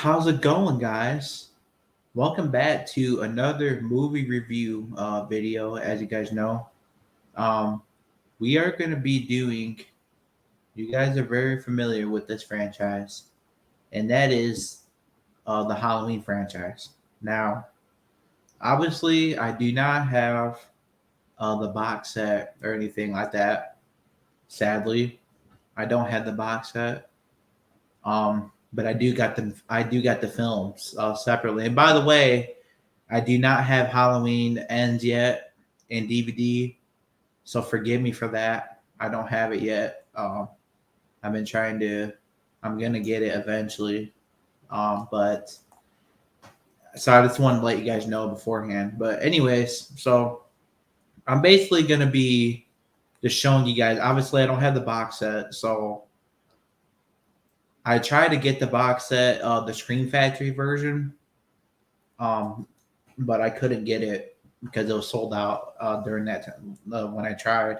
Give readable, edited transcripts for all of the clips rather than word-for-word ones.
How's it going, guys? Welcome back to another movie review video. As you guys know, um, we are going to be doing. You guys are very familiar with this franchise, and that is the Halloween franchise. Now, obviously, I do not have the box set or anything like that. Sadly, I don't have the box set. But I do got the films separately. And by the way, I do not have Halloween Ends yet in DVD, so forgive me for that. I don't have it yet. I've been trying to. I'm gonna get it eventually. But so I just wanted to let you guys know beforehand. But anyways, so I'm basically gonna be just showing you guys. Obviously, I don't have the box set, so I tried to get the box set, the Scream Factory version, um, but I couldn't get it because it was sold out during that time when I tried.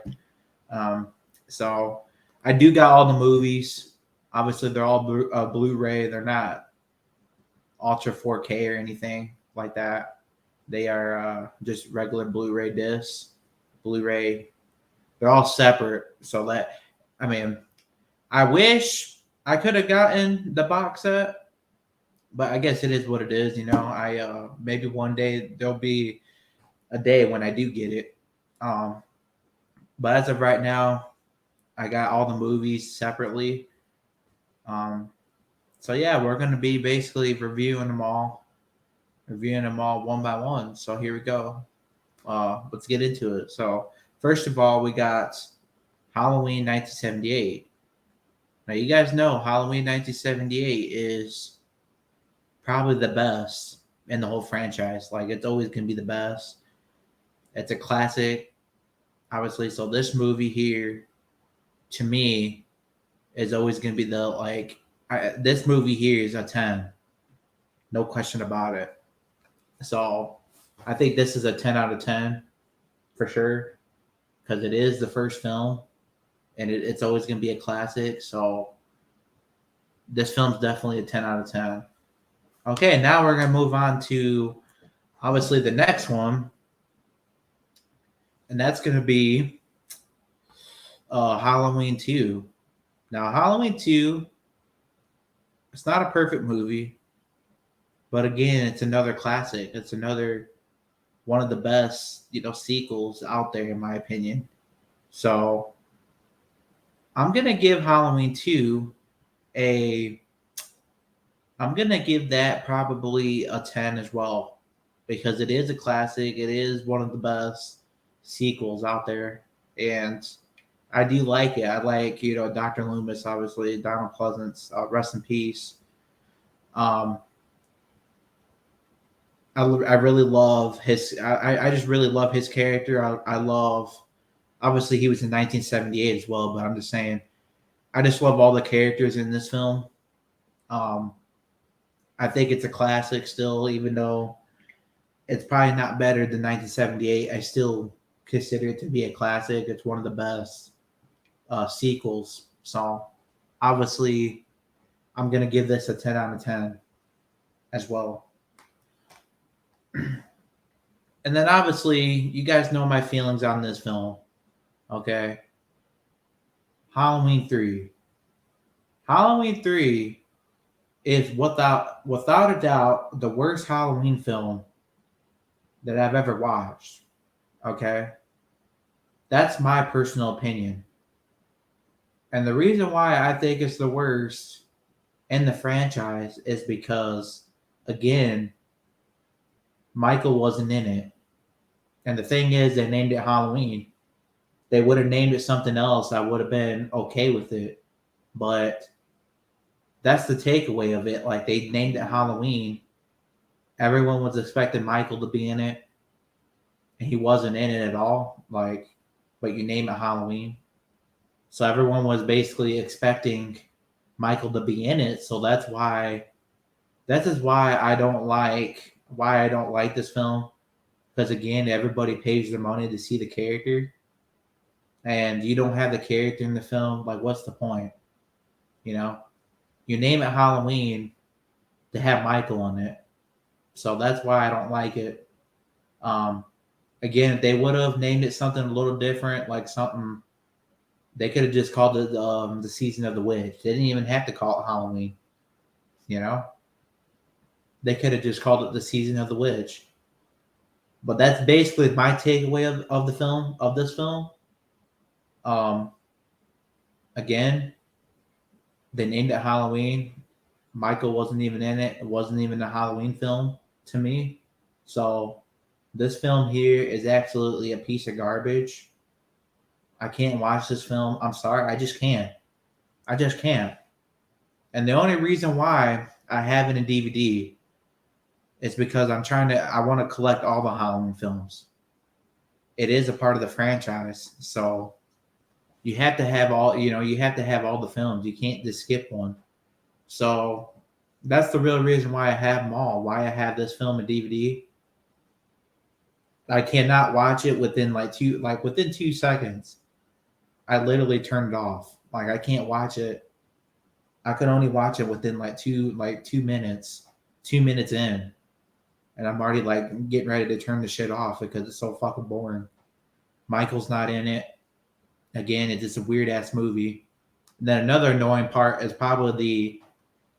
Um, so I do got all the movies. Obviously, they're all Blu-ray. They're not Ultra 4K or anything like that. They are just regular Blu-ray discs. Blu-ray. They're all separate. So that I mean, I wish I could have gotten the box set, but I guess it is what it is. I maybe one day there'll be a day when I do get it. Um, but as of right now, I got all the movies separately. Um, so yeah, we're gonna be basically reviewing them all one by one. So here we go. Let's get into it. So first of all, we got Halloween 1978. Now you guys know Halloween 1978 is probably the best in the whole franchise. Like it's always gonna be the best. It's a classic, obviously. So this movie here, to me, is always gonna be this movie here is a 10, no question about it. So I think this is a 10 out of 10 for sure because it is the first film and it's always gonna be a classic. So this film's definitely a 10 out of 10. Okay, now we're gonna move on to obviously the next one, and that's gonna be Halloween 2. Now, Halloween 2, it's not a perfect movie, but again, it's another classic. It's another one of the best, sequels out there, in my opinion. So I'm gonna give Halloween 2 a. I'm gonna give that probably a 10 as well, because it is a classic. It is one of the best sequels out there, and I do like it. I like Dr. Loomis, obviously Donald Pleasance, rest in peace. Um, I really love his. I just really love his character. I love. Obviously, he was in 1978 as well, but I'm just saying. I just love all the characters in this film. Um, I think it's a classic still, even though it's probably not better than 1978. I still consider it to be a classic. It's one of the best sequels. So obviously, I'm gonna give this a 10 out of 10 as well. And then obviously, you guys know my feelings on this film. Okay. Halloween 3. Halloween 3 is without a doubt the worst Halloween film that I've ever watched. Okay? That's my personal opinion. And the reason why I think it's the worst in the franchise is because again, Michael wasn't in it. And the thing is they named it Halloween. They would have named it something else, I would have been okay with it. But that's the takeaway of it. Like they named it Halloween. Everyone was expecting Michael to be in it, and he wasn't in it at all. Like, but you name it Halloween, so everyone was basically expecting Michael to be in it. So that's why. That is why I don't like this film, because again, everybody pays their money to see the character, and you don't have the character in the film. Like, what's the point? You know, you name it Halloween. to have Michael on it. So that's why I don't like it. Again, if they would have named it something a little different, like something, they could have just called it the season of the witch. They didn't even have to call it Halloween. You know, they could have just called it the season of the witch. But that's basically my takeaway of the film, of this film. Um, Again, they named it Halloween. Michael wasn't even in it. It wasn't even a Halloween film to me. So this film here is absolutely a piece of garbage. I can't watch this film. I'm sorry. I just can't. I just can't. And the only reason why I have it in DVD is because I want to collect all the Halloween films. It is a part of the franchise. So you have to have you have to have all the films. You can't just skip one. So that's the real reason why I have them all, why I have this film in DVD. I cannot watch it within within 2 seconds. I literally turned it off. Like I can't watch it. I could only watch it within 2 minutes, 2 minutes in. And I'm already getting ready to turn the shit off because it's so fucking boring. Michael's not in it. Again, it's just a weird ass movie. And then another annoying part is probably the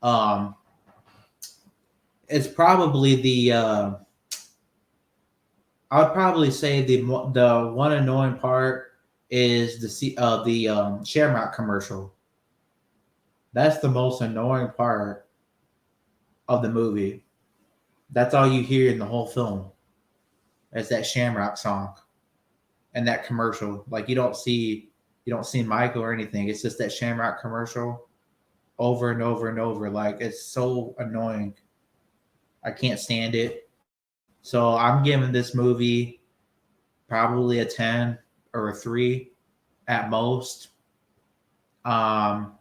I would probably say the one annoying part is the Shamrock commercial. That's the most annoying part of the movie. That's all you hear in the whole film. Is that Shamrock song and that commercial. Like you don't see Michael or anything. It's just that Shamrock commercial over and over and over. Like it's so annoying. I can't stand it. So I'm giving this movie probably a 10 or a 3 at most. I'm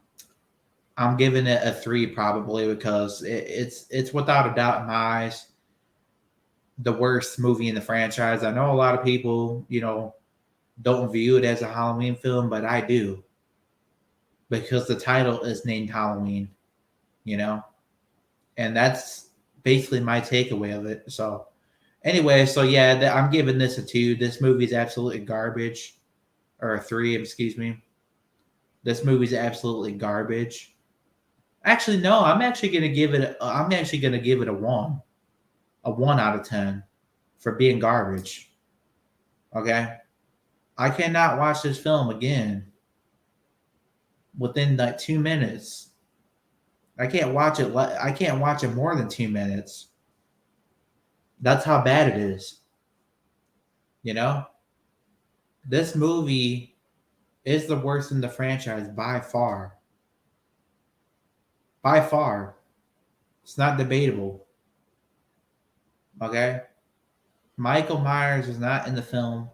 giving it a 3 probably because it's without a doubt in my eyes the worst movie in the franchise. I know a lot of people, don't view it as a Halloween film, but I do. Because the title is named Halloween, And that's basically my takeaway of it. So anyway, so yeah, I'm giving this a 2. This movie is absolutely garbage. Or a 3, excuse me. This movie's absolutely garbage. Actually, no, I'm actually gonna give it a 1. A 1 out of 10 for being garbage. Okay? I cannot watch this film again within 2 minutes. I can't watch it more than 2 minutes. That's how bad it is. This movie is the worst in the franchise by far. By far. It's not debatable. Okay? Michael Myers is not in the film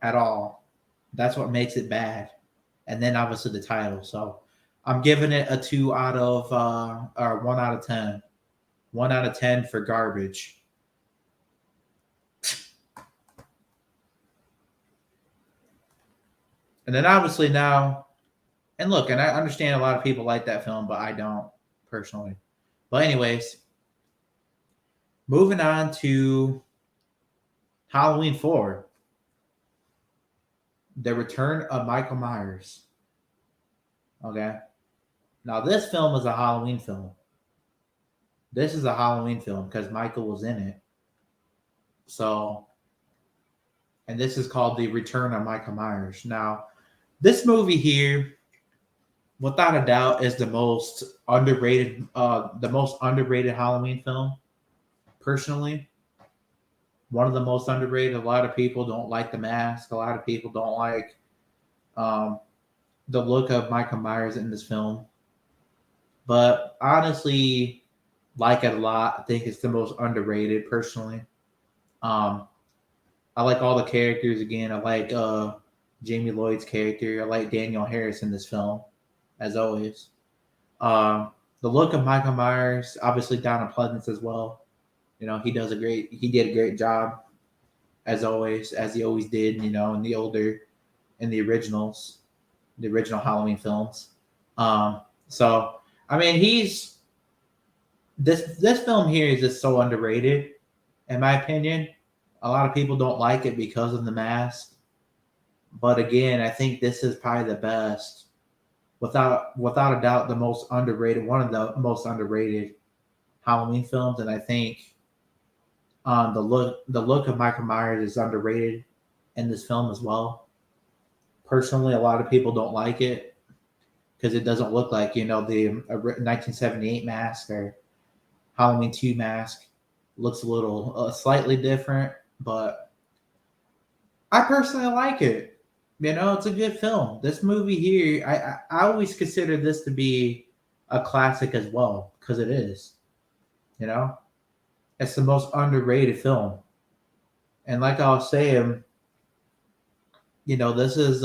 at all. That's what makes it bad. And then obviously the title. So I'm giving it a 2 out of or 1 out of 10. 1 out of 10 for garbage. And then obviously now, and look, and I understand a lot of people like that film, but I don't personally. But anyways, moving on to Halloween 4. The Return of Michael Myers. Okay. Now this film is a Halloween film. This is a Halloween film because Michael was in it. So, and this is called The Return of Michael Myers. Now, this movie here, without a doubt, is the most underrated Halloween film. Personally, one of the most underrated. A lot of people don't like the mask. A lot of people don't like the look of Michael Myers in this film. But honestly, like it a lot. I think it's the most underrated personally. I like all the characters again. I like Jamie Lloyd's character. I like Danielle Harris in this film, as always. The look of Michael Myers, obviously Donald Pleasence as well. He did a great job, as always, as he always did. In the original Halloween films. So I mean, he's this film here is just so underrated, in my opinion. A lot of people don't like it because of the mask, but again, I think this is probably the best, without a doubt, the most underrated, one of the most underrated Halloween films, and I think the look of Michael Myers is underrated in this film as well. Personally, a lot of people don't like it because it doesn't look like the 1978 mask or Halloween 2 mask. Looks a little slightly different, but I personally like it. It's a good film. This movie here, I always consider this to be a classic as well because it is. You know, it's the most underrated film. And like I was saying, this is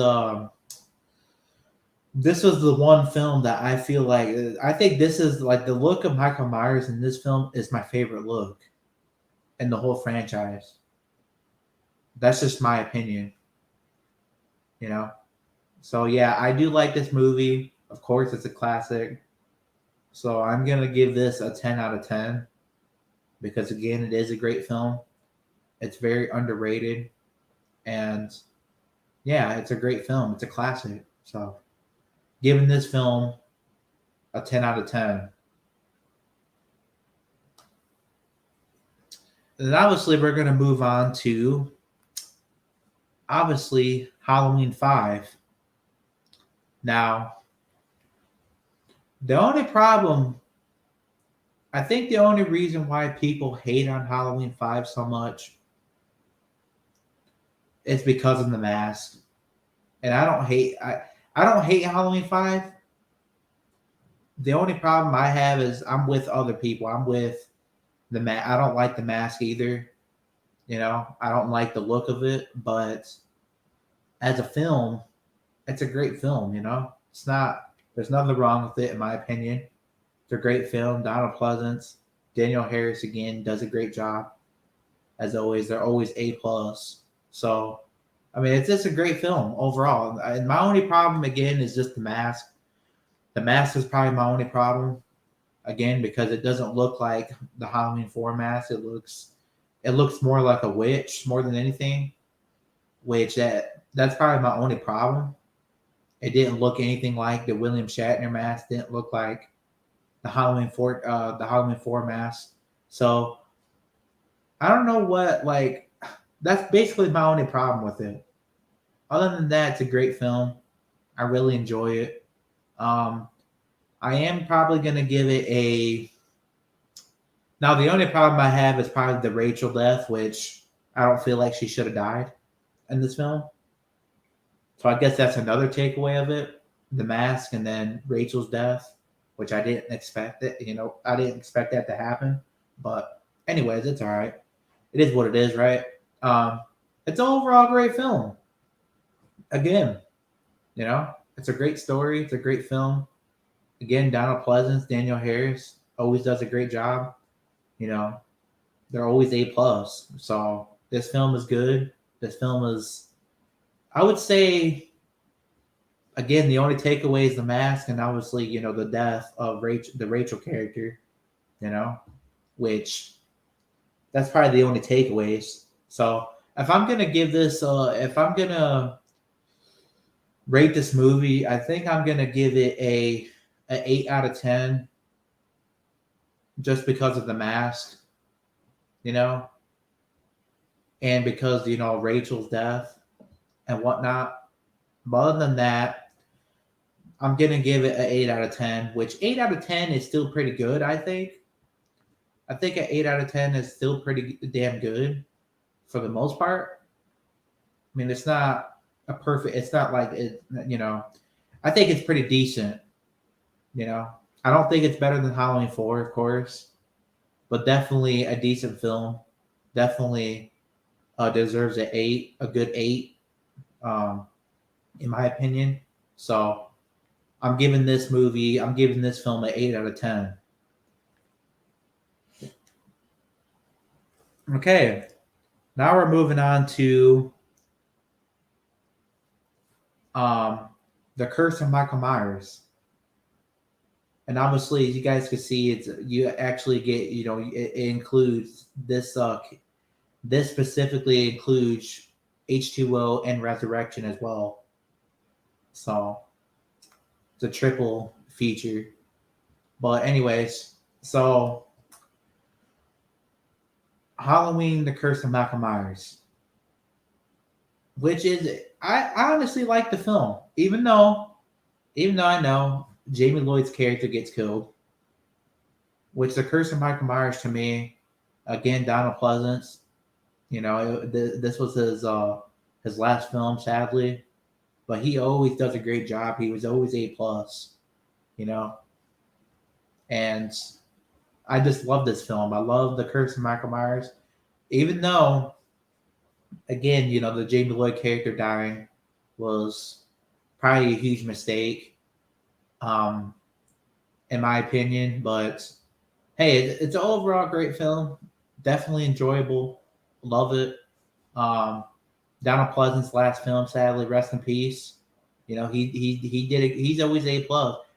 this was the one film that I feel like I think this is like the look of Michael Myers in this film is my favorite look in the whole franchise. That's just my opinion, you know. So yeah, I do like this movie. Of course, it's a classic. So I'm gonna give this a 10 out of 10 because again, it is a great film. It's very underrated, and yeah, it's a great film. It's a classic. So giving this film a 10 out of 10. And obviously, we're gonna move on to obviously Halloween 5. Now, the only problem, I think the only reason why people hate on Halloween 5 so much is because of the mask. And I don't hate Halloween 5. The only problem I have is I'm with other people. I'm with I don't like the mask either. I don't like the look of it, but as a film, it's a great film. It's not there's nothing wrong with it in my opinion. It's a great film. Donald Pleasance, Daniel Harris again does a great job. As always, they're always A+. So, I mean, it's just a great film overall. And my only problem again is just the mask. The mask is probably my only problem again because it doesn't look like the Halloween 4 mask. It looks more like a witch more than anything, which that's probably my only problem. It didn't look anything like the William Shatner mask. Didn't look like the Halloween 4 mask. So I don't know what like. That's basically my only problem with it. Other than that, it's a great film. I really enjoy it. Um, I am probably gonna give it a. Now the only problem I have is probably the Rachel death, which I don't feel like she should have died in this film. So I guess that's another takeaway of it: the mask, and then Rachel's death, which I didn't expect it. I didn't expect that to happen. But anyways, it's all right. It is what it is, right? Um, it's an overall great film. Again, it's a great story. It's a great film. Again, Donald Pleasance, Daniel Harris always does a great job. You know, they're always A+. So this film is good. This film is, I would say, again, the only takeaway is the mask, and obviously, the death of the Rachel character. You know, which that's probably the only takeaways. So if I'm gonna give this, if I'm gonna rate this movie, I think I'm gonna give it a 8 out of 10, just because of the mask, you know, and because Rachel's death and whatnot. But other than that, I'm gonna give it an 8 out of 10, which 8 out of 10 is still pretty good. I think an 8 out of 10 is still pretty damn good for the most part. I mean, it's not a perfect. It's not like it. I think it's pretty decent. You know, I don't think it's better than Halloween 4, of course, but definitely a decent film. Definitely deserves a good 8, um, in my opinion. So I'm giving this film an 8 out of 10. Okay, now we're moving on to um, the Curse of Michael Myers. And obviously, as you guys can see, it's you actually get it includes this this specifically includes H2O and Resurrection as well. So it's a triple feature. But anyways, so Halloween: The Curse of Michael Myers, which is I honestly like the film, even though I know Jamie Lloyd's character gets killed, which The Curse of Michael Myers to me, again Donald Pleasance, this was his last film, sadly, but he always does a great job. He was always A+, you know, and I just love this film. I love The Curse of Michael Myers, even though, again, the Jamie Lloyd character dying was probably a huge mistake, um, in my opinion. But hey, it's an overall great film. Definitely enjoyable. Love it. Um, Donald Pleasance's last film, sadly, rest in peace. He did it. He's always A+.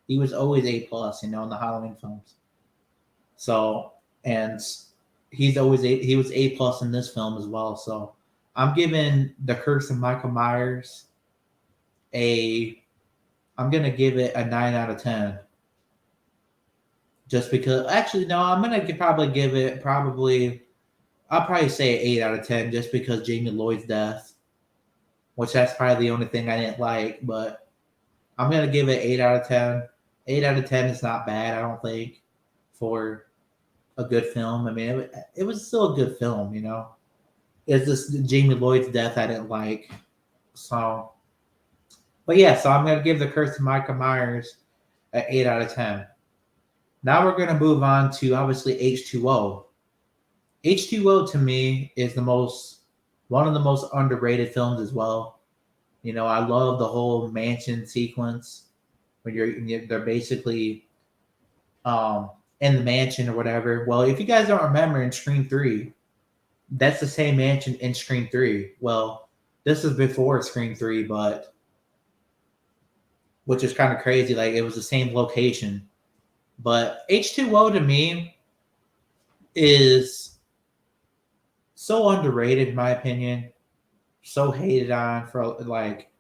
He was always A+. In the Halloween films. So, and he was A+ in this film as well. So I'm giving The Curse of Michael Myers a I'm gonna give it a 9 out of 10. Just because, actually, no, I'm gonna probably give it I'll probably say 8 out of 10, just because Jamie Lloyd's death, which that's probably the only thing I didn't like. But I'm gonna give it 8 out of 10. 8 out of 10 is not bad, I don't think, for a good film. I mean, it was still a good film. It's just Jamie Lloyd's death I didn't like. So, but yeah, so I'm gonna give The Curse of Michael Myers an 8 out of 10. Now we're gonna move on to obviously H2O. H2O to me is one of the most underrated films as well. I love the whole mansion sequence when they're basically um, in the mansion or whatever. Well, if you guys don't remember, in Scream 3, that's the same mansion in Scream 3. Well, this is before Scream 3, but which is kind of crazy. Like, it was the same location. But H2O to me is so underrated, in my opinion. So hated on for, like,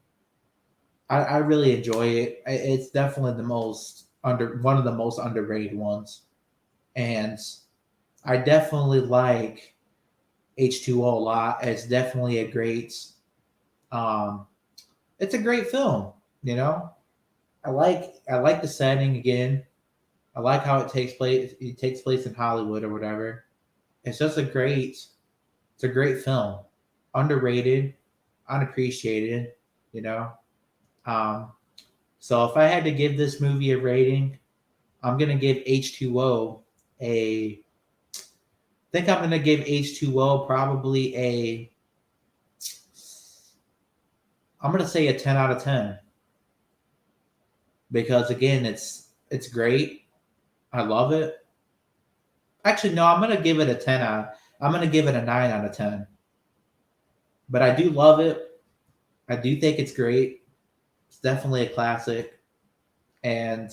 I really enjoy it. It's definitely one of the most underrated ones. And I definitely like H2O a lot. It's definitely um it's a great film, you know? I like the setting again. I like how it takes place in Hollywood or whatever. It's a great film. Underrated, unappreciated, you know. Um so if I had to give this movie a rating, I'm gonna give H2O a I think I'm gonna give H2O probably I'm gonna say a 10 out of 10, because again it's great. I love it. Actually, no, I'm gonna give it a 9 out of 10. But I do love it. I do think it's great. It's definitely a classic. And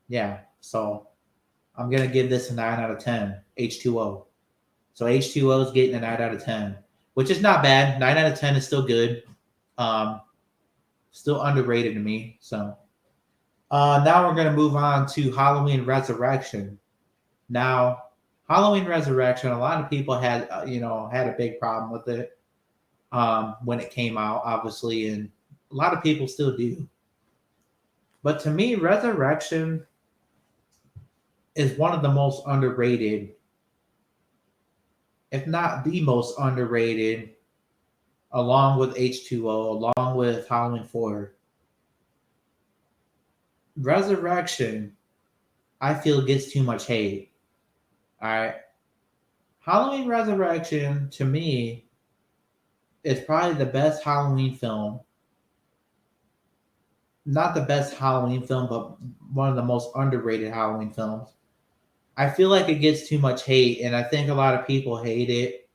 yeah, so I'm gonna give this a 9 out of 10. H2O. So H2O is getting a 9 out of 10, which is not bad. 9 out of 10 is still good. Um, Still underrated to me. So now we're gonna move on to Halloween Resurrection. Now, Halloween Resurrection, a lot of people had a big problem with it when it came out, obviously, and a lot of people still do. But to me, Resurrection is one of the most underrated, if not the most underrated, along with H2O, along with Halloween 4. Resurrection, I feel, gets too much hate. All right. Halloween Resurrection, to me, is probably the best Halloween film. Not the best Halloween film, but one of the most underrated Halloween films. I feel like it gets too much hate, and I think a lot of people hate it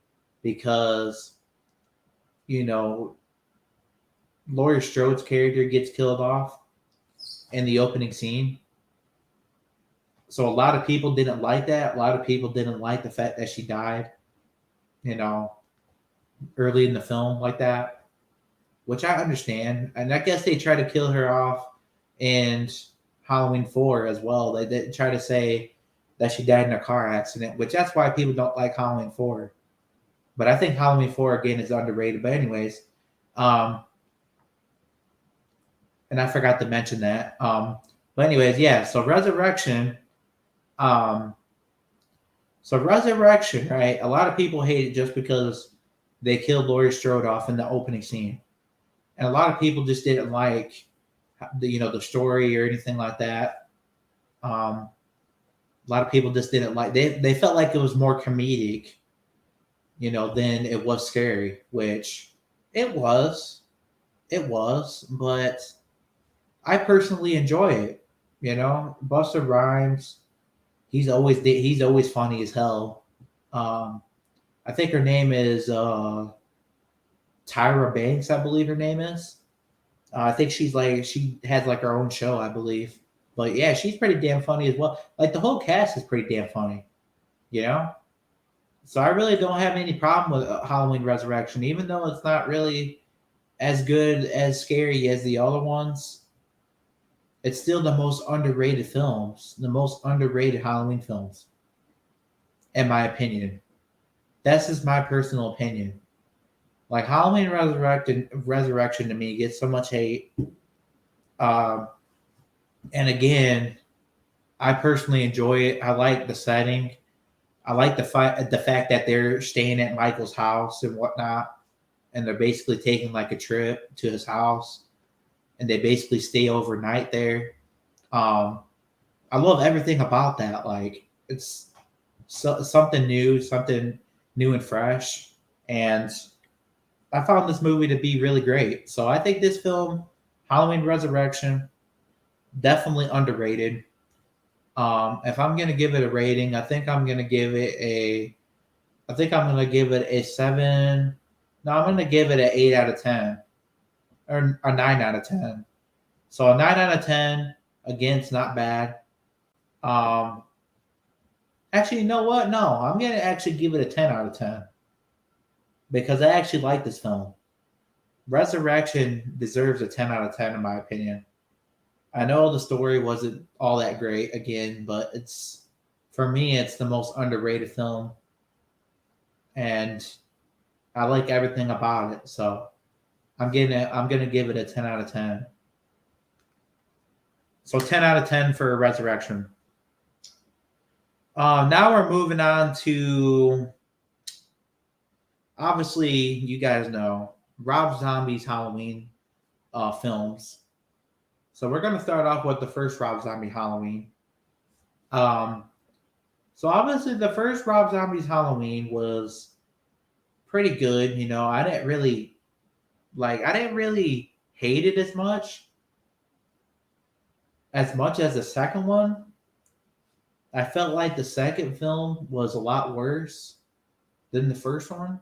because, you know, Laurie Strode's character gets killed off in the opening scene. So a lot of people didn't like that. A lot of people didn't like the fact that she died, early in the film like that, which I understand. And I guess they try to kill her off in Halloween 4 as well. They try to say that she died in a car accident, which that's why people don't like Halloween 4. But I think Halloween 4 again is underrated. But anyways, um, and I forgot to mention that. But anyways, yeah. So Resurrection, um, right? A lot of people hate it just because they killed Laurie Strode off in the opening scene, and a lot of people just didn't like the story or anything like that. A lot of people just didn't like. They felt like it was more comedic, than it was scary, which it was. It was, but I personally enjoy it. Busta Rhymes, he's always funny as hell. I think her name is Tyra Banks, I believe her name is. I think she has like her own show, I believe. But yeah, she's pretty damn funny as well. Like the whole cast is pretty damn funny, you know. So I really don't have any problem with Halloween Resurrection, even though it's not really as good as scary as the other ones. It's still the most underrated films, the most underrated Halloween films, in my opinion. That's just my personal opinion. Like Halloween Resurrection to me gets so much hate. Um, and again, I personally enjoy it. I like the setting. I like the fact that they're staying at Michael's house and whatnot, and they're basically taking like a trip to his house, and they basically stay overnight there. Um, I love everything about that. Like it's something new and fresh, and I found this movie to be really great. So I think this film, Halloween Resurrection, definitely underrated. If I'm gonna give it a rating, I think I'm gonna give it a 7. No, I'm gonna give it an 8 out of 10 or a 9 out of 10. So a 9 out of 10. Again, it's not bad. Um, Actually, you know what? No, I'm gonna actually give it a 10 out of 10 because I actually like this film. Resurrection deserves a 10 out of 10 in my opinion. I know the story wasn't all that great again, but for me it's the most underrated film, and I like everything about it. So I'm gonna give it a 10 out of 10. So 10 out of 10 for Resurrection. Now we're moving on to, obviously you guys know Rob Zombie's Halloween films. So we're gonna start off with the first Rob Zombie Halloween. Um, so obviously the first Rob Zombie's Halloween was pretty good. I didn't really hate it as much as the second one. I felt like the second film was a lot worse than the first one.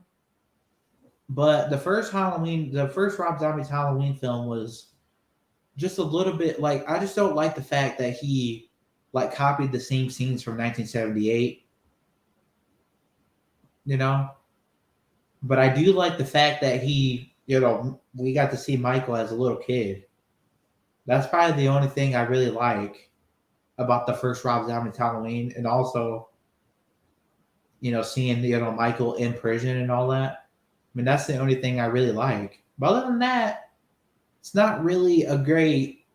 But the first Rob Zombie's Halloween film was just a little bit like, I just don't like the fact that he like copied the same scenes from 1978, you know. But I do like the fact that we got to see Michael as a little kid. That's probably the only thing I really like about the first Rob Zombie's Halloween, and also, seeing Michael in prison and all that. I mean, that's the only thing I really like. But other than that, it's not really a great.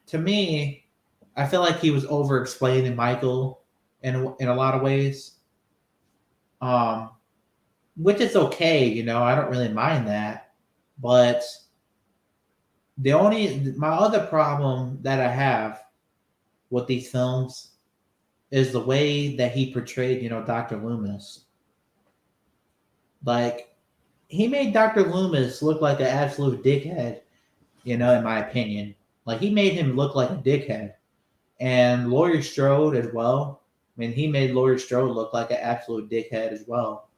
To me, I feel like he was over explaining Michael in a lot of ways. Um, which is okay, I don't really mind that. But my other problem that I have with these films is the way that he portrayed, Dr. Loomis. Like, he made Dr. Loomis look like an absolute dickhead, in my opinion. Like, he made him look like a dickhead. And Laurie Strode as well. I mean, he made Laurie Strode look like an absolute dickhead as well.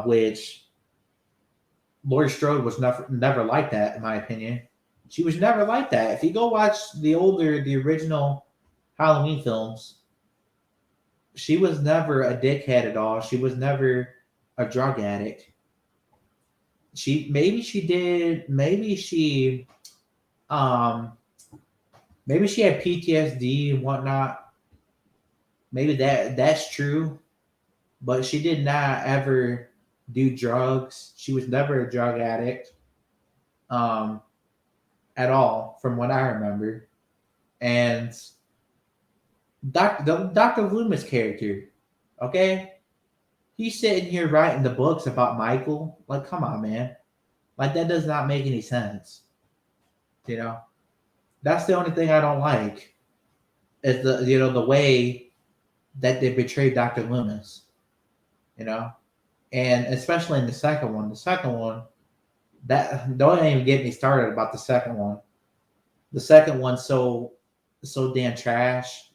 Which Laurie Strode was never like that, in my opinion. She was never like that. If you go watch the original Halloween films, she was never a dickhead at all. She was never a drug addict. She did um maybe she had PTSD and whatnot. Maybe that's true, but she did not ever do drugs. She was never a drug addict, um, at all, from what I remember. And Dr. Loomis character, okay, he's sitting here writing the books about Michael. Like, come on, man. Like, that does not make any sense. You know, that's the only thing I don't like is the way that they betrayed Dr. Loomis. You know, and especially in the second one. The second one, that don't even get me started about the second one. The second one's so damn trash.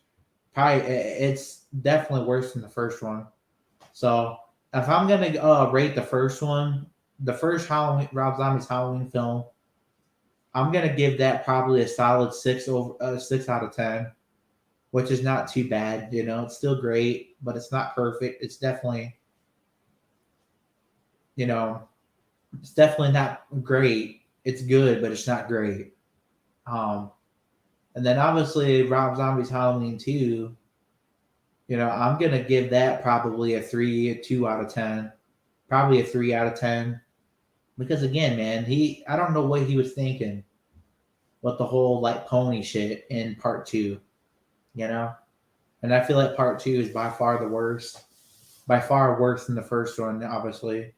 Probably it's definitely worse than the first one. So if I'm gonna rate the first one, the first Halloween Rob Zombie's Halloween film, I'm gonna give that probably a solid 6 out of 10, which is not too bad. You know, it's still great, but it's not perfect. It's definitely, you know, it's definitely not great. It's good, but it's not great. Um, and then obviously Rob Zombie's Halloween 2, I'm gonna give that probably a 2 out of 10, probably a 3 out of 10. Because again, man, I don't know what he was thinking with the whole like pony shit in part two, you know? And I feel like part two is by far the worst. By far worse than the first one, obviously.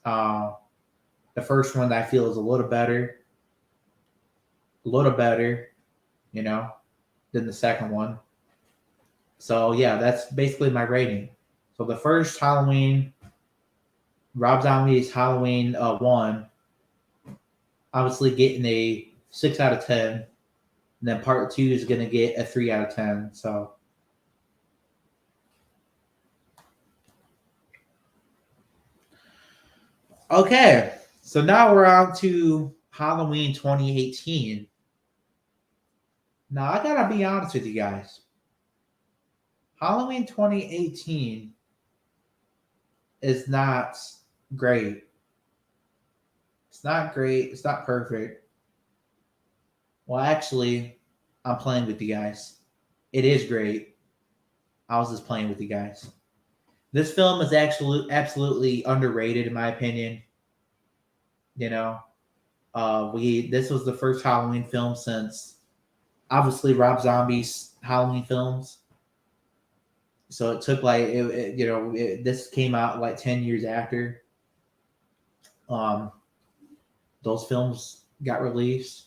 Uh the first one I feel is a little better, you know, than the second one. So yeah, that's basically my rating. So the first Halloween, Rob Zombie's Halloween 1, obviously getting a 6 out of 10. And then part 2 is gonna get a 3 out of 10. So okay. So now we're on to Halloween 2018. Now I gotta be honest with you guys. Halloween 2018 is not great. It's not great. It's not perfect. Well, actually, I'm playing with you guys. It is great. I was just playing with you guys. This film is actually absolutely underrated in my opinion. You know, we this was the first Halloween film since obviously Rob Zombie's Halloween films. So it took like this came out like 10 years after um, those films got released.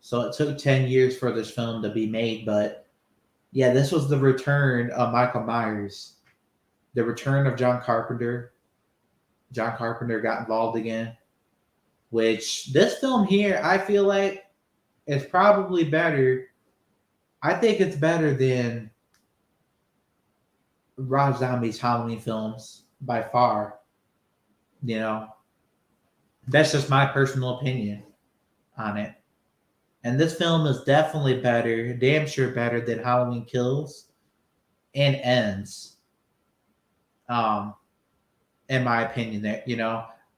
So it took 10 years for this film to be made, but yeah, this was the return of Michael Myers, the return of John Carpenter. John Carpenter got involved again, which this film here, I feel like is probably better. I think it's better than Rob Zombie's Halloween films by far. You know, that's just my personal opinion on it. And this film is definitely better, damn sure better than Halloween Kills and Ends. Um, in my opinion, that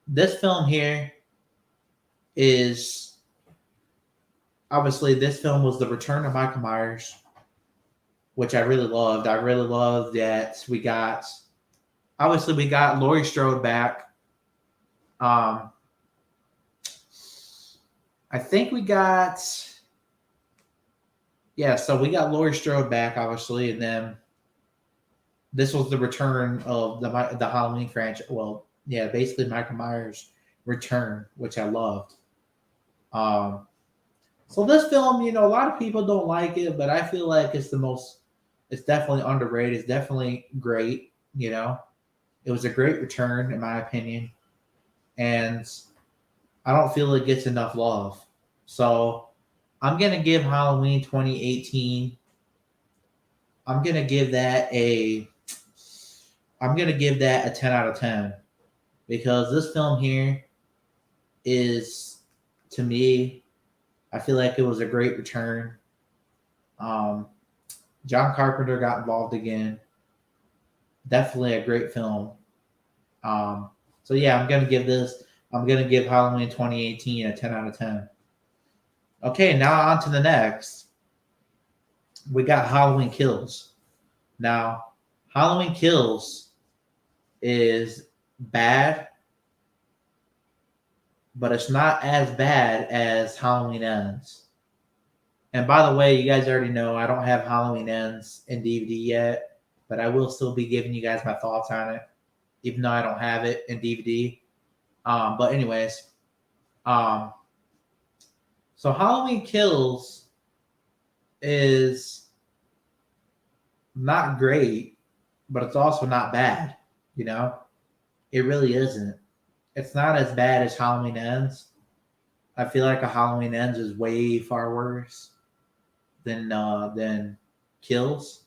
this film here is obviously this film was the return of Michael Myers, which I really loved. I really loved that we got Laurie Strode back. Um, I think we got so we got Laurie Strode back, obviously, and then this was the return of the Halloween franchise. Well, yeah, basically Michael Myers' return, which I loved. Um, so this film, a lot of people don't like it, but I feel like it's definitely underrated. It's definitely great. It was a great return in my opinion, and I don't feel it gets enough love. So I'm gonna give Halloween 2018. I'm gonna give that a a 10 out of 10 because this film here is, to me, I feel like it was a great return. Um, John Carpenter got involved again. Definitely a great film. So yeah, I'm gonna give Halloween 2018 a 10 out of 10. Okay, now on to the next. We got Halloween Kills. Now, Halloween Kills is bad, but it's not as bad as Halloween Ends. And by the way, you guys already know I don't have Halloween Ends in DVD yet, but I will still be giving you guys my thoughts on it, even though I don't have it in DVD. But anyways, um, so Halloween Kills is not great, but it's also not bad. You know, it really isn't. It's not as bad as Halloween Ends. I feel like a Halloween Ends is way far worse than Kills.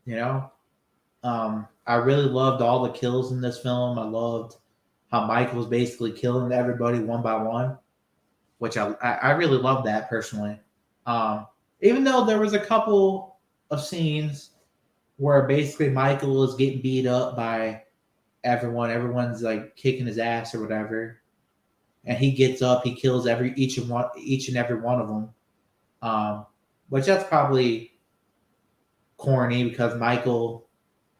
You know, I really loved all the kills in this film. I loved how Michael was basically killing everybody one by one, which I really loved that personally. Um, Even though there was a couple of scenes where basically Michael is getting beat up by everyone. Everyone's like kicking his ass or whatever, and he gets up, he kills each and every one of them. Um, which that's probably corny because Michael.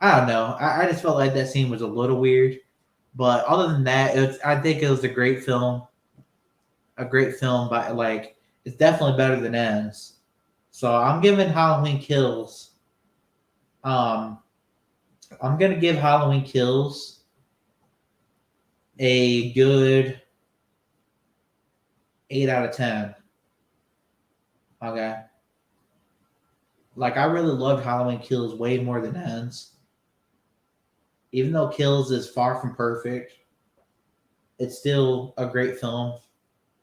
I don't know. I just felt like that scene was a little weird, but other than that, I think it was a great film. A great film, but like it's definitely better than Ends. So I'm giving Halloween Kills. Um, I'm gonna give Halloween Kills a good 8 out of 10. Okay. Like I really loved Halloween Kills way more than Ends. Even though Kills is far from perfect, it's still a great film,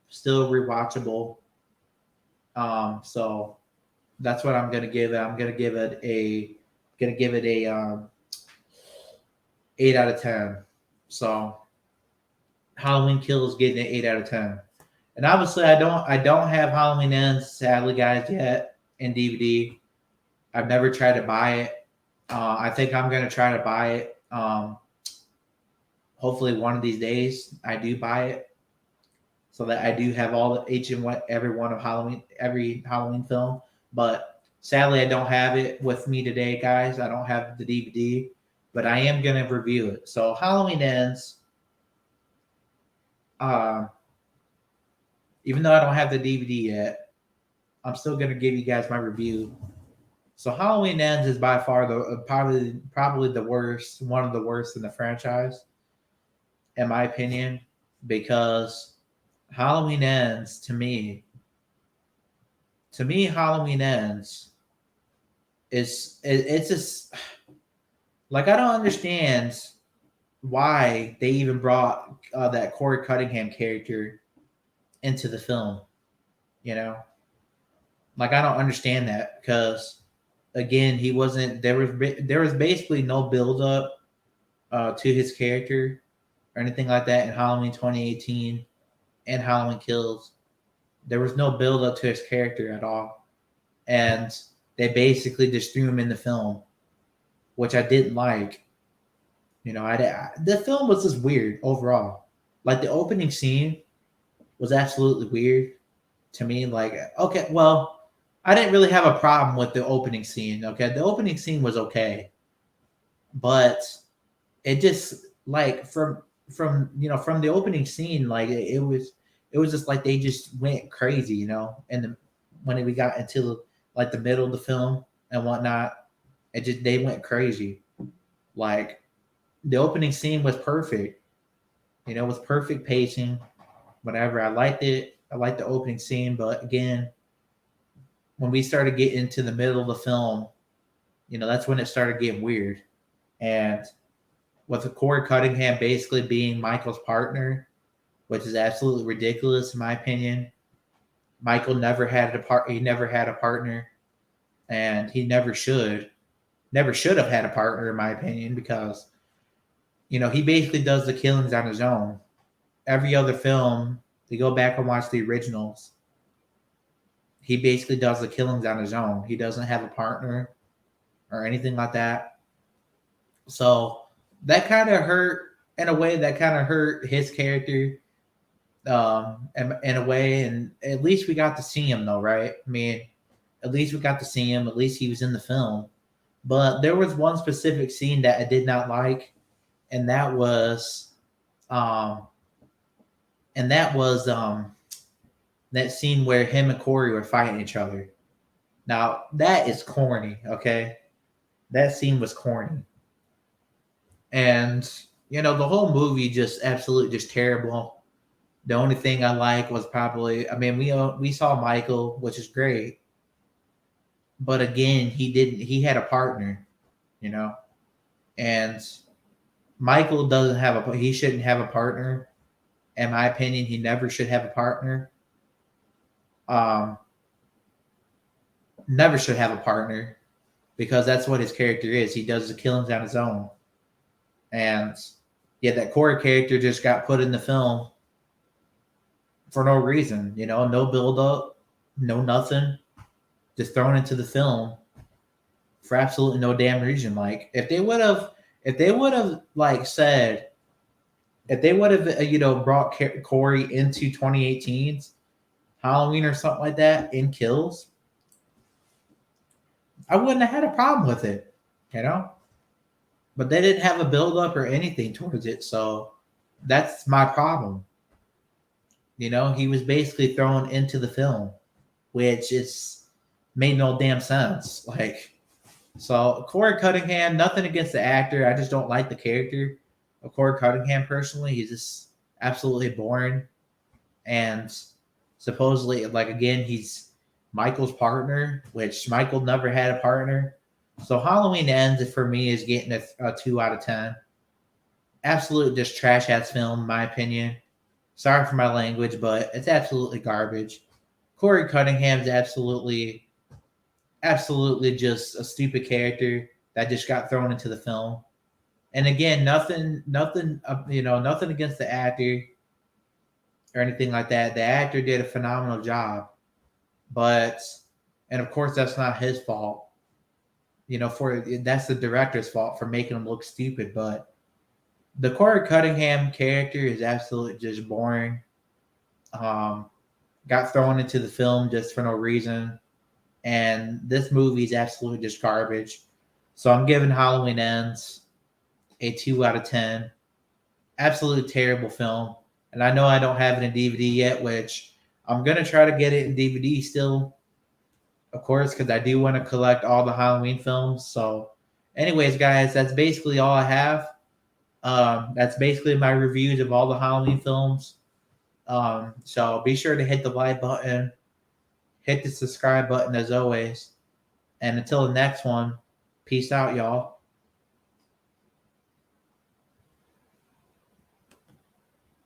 still rewatchable. So that's what I'm gonna give it. I'm gonna give it a 8 out of 10. So Halloween Kills getting an 8 out of 10. And obviously I don't have Halloween Ends, sadly guys, yet in DVD. I've never tried to buy it. I think I'm gonna try to buy it. Hopefully one of these days I do buy it, so that I do have all the each and what every one of every Halloween film. But sadly, I don't have it with me today, guys. I don't have the DVD, but I am gonna review it. So Halloween Ends. Uh, Even though I don't have the DVD yet, I'm still gonna give you guys my review. So Halloween Ends is by far the probably the worst, one of the worst in the franchise, in my opinion, because Halloween Ends Halloween Ends it's just like I don't understand why they even brought that Corey Cunningham character into the film. You know, like I don't understand that because again, he wasn't there was basically no build up to his character or anything like that in Halloween 2018 and Halloween Kills. There was no build up to his character at all, and they basically just threw him in the film, which I didn't like. You know, the film was just weird overall. Like the opening scene was absolutely weird to me. Like, okay, well, I didn't really have a problem with the opening scene. Okay, the opening scene was okay, but it just like from the opening scene, like it was just like they just went crazy, you know. And when we got into like the middle of the film and whatnot, they went crazy. Like the opening scene was perfect, you know, with perfect pacing, whatever. I liked it. I liked the opening scene, but again, when we started getting into the middle of the film, you know, that's when it started getting weird. And with Corey Cunningham basically being Michael's partner, which is absolutely ridiculous in my opinion. Michael never had he never had a partner, and he never should have had a partner in my opinion because you know he basically does the killings on his own. Every other film, they go back and watch the originals. he basically does the killings on his own. He doesn't have a partner or anything like that. So that kind of hurt in a way. That kind of hurt his character, in a way. And at least we got to see him, though, right? I mean, at least we got to see him. At least he was in the film. But there was one specific scene that I did not like, and that was, um, and that was that scene where him and Corey were fighting each other. Now that is corny, okay? That scene was corny, and the whole movie just absolutely just terrible. The only thing I like was probably, I mean, we saw Michael, which is great, but again, he didn't. He had a partner, you know, and Michael doesn't have a. He shouldn't have a partner. In my opinion, he never should have a partner. Um, Never should have a partner because that's what his character is. He does the killings on his own, and yeah, that Corey character just got put in the film for no reason. No build up, no nothing, just thrown into the film for absolutely no damn reason. Like if they would have like said, if they would have brought Corey into 2018's Halloween or something like that in Kills, I wouldn't have had a problem with it, you know. But they didn't have a build up or anything towards it, so that's my problem. He was basically thrown into the film, which is made no damn sense. Like, so Corey Cunningham, nothing against the actor, I just don't like the character of Corey Cunningham personally. He's just absolutely boring, and supposedly, like again, he's Michael's partner, which Michael never had a partner. So Halloween Ends for me is getting a 2 out of 10. Absolute just trash ass film, in my opinion. Sorry for my language, but it's absolutely garbage. Corey Cunningham's absolutely just a stupid character that just got thrown into the film. And again, nothing, nothing against the actor or anything like that. The actor did a phenomenal job, and of course, that's not his fault. That's the director's fault for making him look stupid. But the Corey Cunningham character is absolutely just boring. Got thrown into the film just for no reason. And this movie is absolutely just garbage. So I'm giving Halloween Ends a 2 out of 10. Absolutely terrible film. And I know I don't have it in DVD yet, which I'm going to try to get it in DVD still, of course, because I do want to collect all the Halloween films. So anyways, guys, that's basically all I have. That's basically my reviews of all the Halloween films. So be sure to hit the like button, hit the subscribe button as always. And until the next one, peace out, y'all.